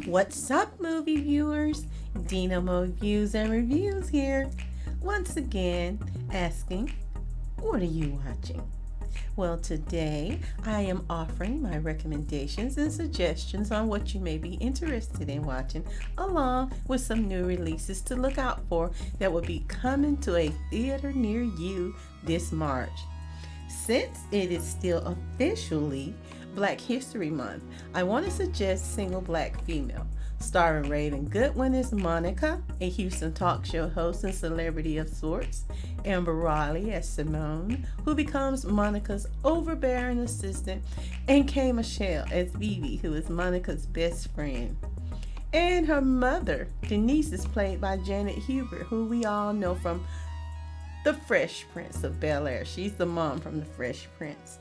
What's up, movie viewers? Dena Moviews and Reviews here. Once again, asking, what are you watching? Well, today I am offering my recommendations and suggestions on what you may be interested in watching, along with some new releases to look out for that will be coming to a theater near you this March. Since it is still officially Black History Month, I want to suggest Single Black Female. Starring Raven Goodwin as Monica, a Houston talk show host and celebrity of sorts, Amber Riley as Simone, who becomes Monica's overbearing assistant, and Kay Michelle as Vivi, who is Monica's best friend. And her mother, Denise, is played by Janet Hubert, who we all know from The Fresh Prince of Bel-Air. She's the mom from The Fresh Prince.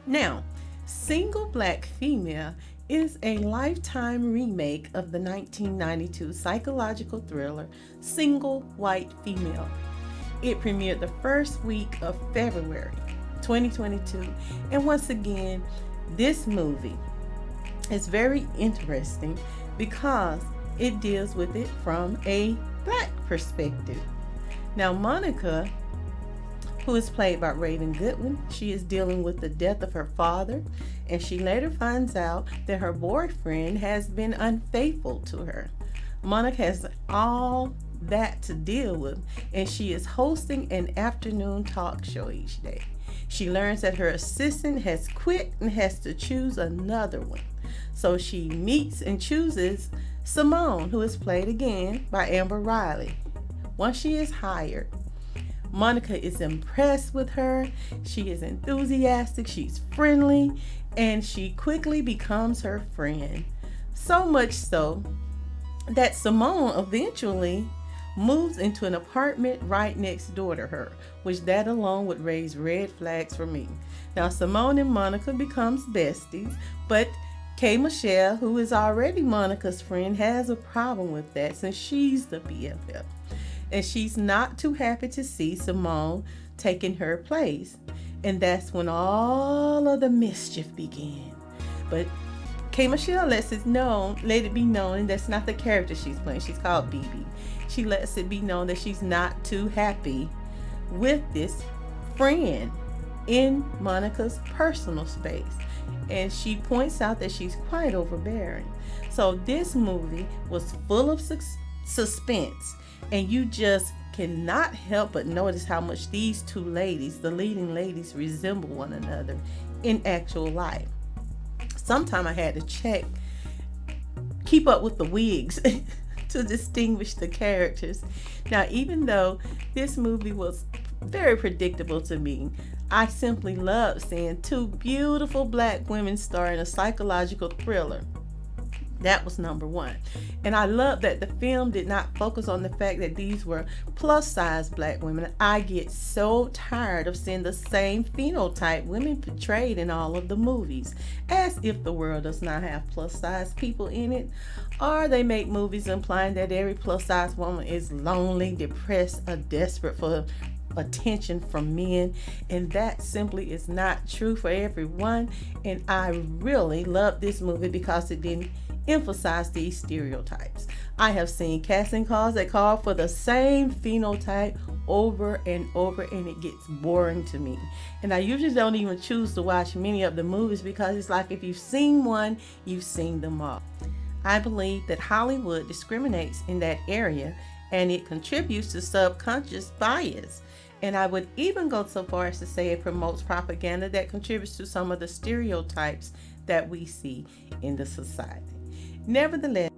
Now, Single Black Female is a Lifetime remake of the 1992 psychological thriller Single White Female. It premiered the first week of February 2022, and once again, this movie is very interesting because it deals with it from a Black perspective. Now, Monica, who is played by Raven Goodwin, she is dealing with the death of her father, and she later finds out that her boyfriend has been unfaithful to her. Monica has all that to deal with, and she is hosting an afternoon talk show each day. She learns that her assistant has quit and has to choose another one. So she meets and chooses Simone, who is played again by Amber Riley. Once she is hired, Monica is impressed with her. She is enthusiastic, she's friendly, and she quickly becomes her friend. So much so that Simone eventually moves into an apartment right next door to her, which that alone would raise red flags for me. Now, Simone and Monica becomes besties, but Kay Michelle, who is already Monica's friend, has a problem with that since she's the BFF. And she's not too happy to see Simone taking her place. And that's when all of the mischief began. But Kay Michelle let it be known, and that's not the character she's playing. She's called BB. She lets it be known that she's not too happy with this friend in Monica's personal space. And she points out that she's quite overbearing. So this movie was full of suspense. And you just cannot help but notice how much these two ladies, the leading ladies, resemble one another in actual life. Sometimes I had to keep up with the wigs to distinguish the characters. Now, even though this movie was very predictable to me, I simply loved seeing two beautiful Black women star in a psychological thriller. That was number one. And I love that the film did not focus on the fact that these were plus-size Black women. I get so tired of seeing the same phenotype women portrayed in all of the movies, as if the world does not have plus-size people in it. Or they make movies implying that every plus-size woman is lonely, depressed, or desperate for attention from men, and that simply is not true for everyone. And I really love this movie because it didn't emphasize these stereotypes. I have seen casting calls that call for the same phenotype over and over, and it gets boring to me. And I usually don't even choose to watch many of the movies because it's like if you've seen one, you've seen them all. I believe that Hollywood discriminates in that area, and it contributes to subconscious bias. And I would even go so far as to say it promotes propaganda that contributes to some of the stereotypes that we see in the society. Nevertheless,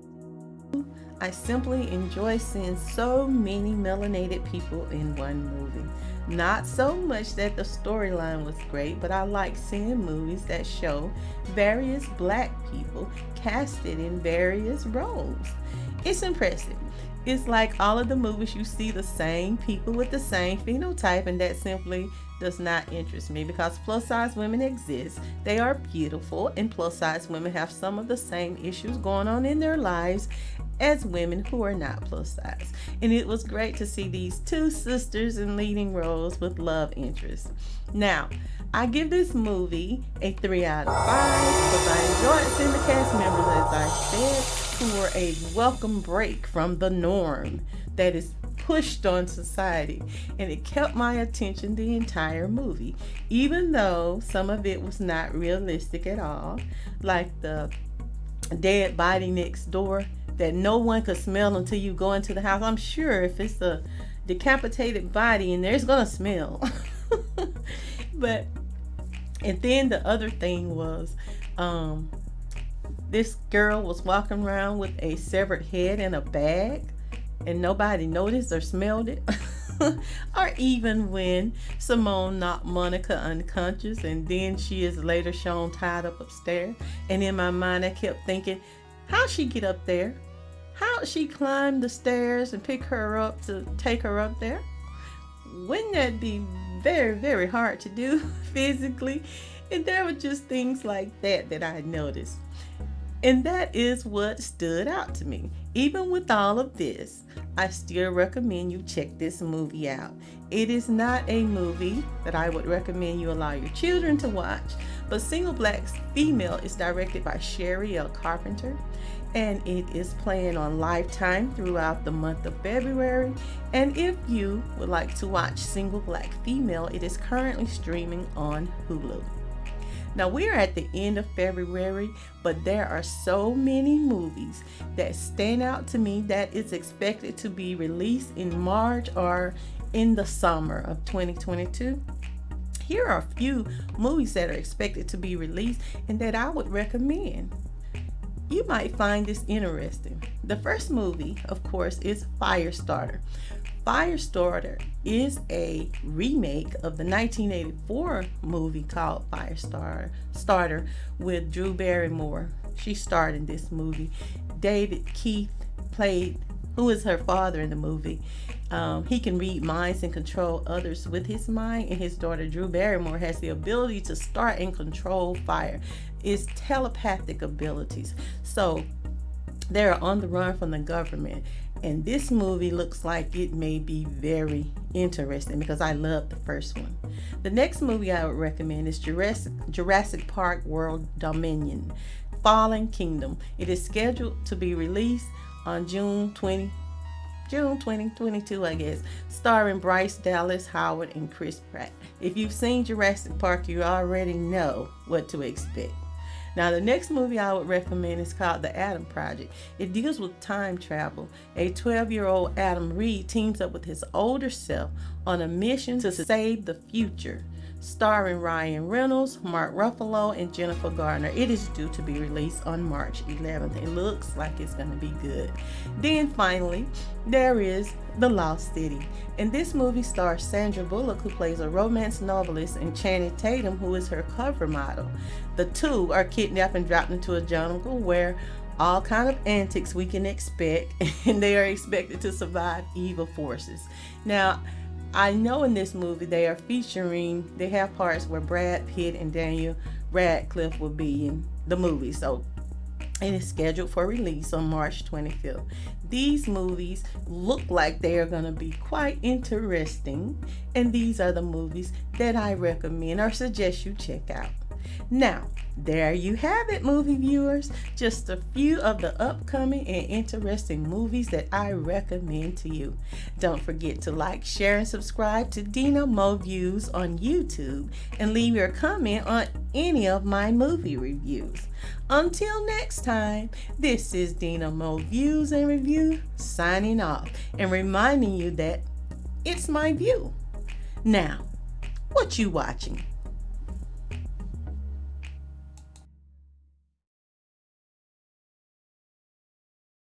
I simply enjoy seeing so many melanated people in one movie. Not so much that the storyline was great, but I like seeing movies that show various Black people casted in various roles. It's impressive. It's like all of the movies you see the same people with the same phenotype, and that simply does not interest me because plus size women exist. They are beautiful, and plus size women have some of the same issues going on in their lives as women who are not plus size. And it was great to see these two sisters in leading roles with love interests. Now, I give this movie a 3 out of 5 because I enjoyed seeing the cast members, as I said. for a welcome break from the norm that is pushed on society, and it kept my attention the entire movie, even though some of it was not realistic at all, like the dead body next door that no one could smell until you go into the house. I'm sure if it's a decapitated body in there, it's gonna smell. But and then the other thing was, this girl was walking around with a severed head in a bag, and nobody noticed or smelled it. Or even when Simone knocked Monica unconscious, and then she is later shown tied up upstairs. And in my mind, I kept thinking, how'd she get up there? How'd she climb the stairs and pick her up to take her up there? Wouldn't that be very, very hard to do physically? And there were just things like that I noticed. And that is what stood out to me. Even with all of this, I still recommend you check this movie out. It is not a movie that I would recommend you allow your children to watch, but Single Black Female is directed by Sherry L. Carpenter, and it is playing on Lifetime throughout the month of February. And if you would like to watch Single Black Female, it is currently streaming on Hulu. Now we're at the end of February, but there are so many movies that stand out to me that it's expected to be released in March or in the summer of 2022. Here are a few movies that are expected to be released and that I would recommend. You might find this interesting. The first movie, of course, is Firestarter. Firestarter is a remake of the 1984 movie called Firestarter with Drew Barrymore. She starred in this movie. David Keith played, who is her father in the movie. He can read minds and control others with his mind, and his daughter Drew Barrymore has the ability to start and control fire. It's telepathic abilities. So they're on the run from the government, and this movie looks like it may be very interesting because I love the first one. The next movie I would recommend is Jurassic Park World Dominion, Fallen Kingdom. It is scheduled to be released on June 2022, I guess, starring Bryce Dallas Howard and Chris Pratt. If you've seen Jurassic Park, you already know what to expect. Now, the next movie I would recommend is called The Adam Project. It deals with time travel. A 12-year-old Adam Reed teams up with his older self on a mission to save the future, starring Ryan Reynolds, Mark Ruffalo, and Jennifer Garner. It is due to be released on March 11th. It looks like it's going to be good. Then finally, there is The Lost City. And this movie stars Sandra Bullock, who plays a romance novelist, and Channing Tatum, who is her cover model. The two are kidnapped and dropped into a jungle where all kind of antics we can expect, and they are expected to survive evil forces. Now, I know in this movie they have parts where Brad Pitt and Daniel Radcliffe will be in the movie. So it is scheduled for release on March 25th. These movies look like they are going to be quite interesting, and these are the movies that I recommend or suggest you check out. Now, there you have it, movie viewers. Just a few of the upcoming and interesting movies that I recommend to you. Don't forget to like, share, and subscribe to Dena MOVEWS on YouTube, and leave your comment on any of my movie reviews. Until next time, this is Dena MOVEWS and Review signing off and reminding you that it's my view. Now, what you watching?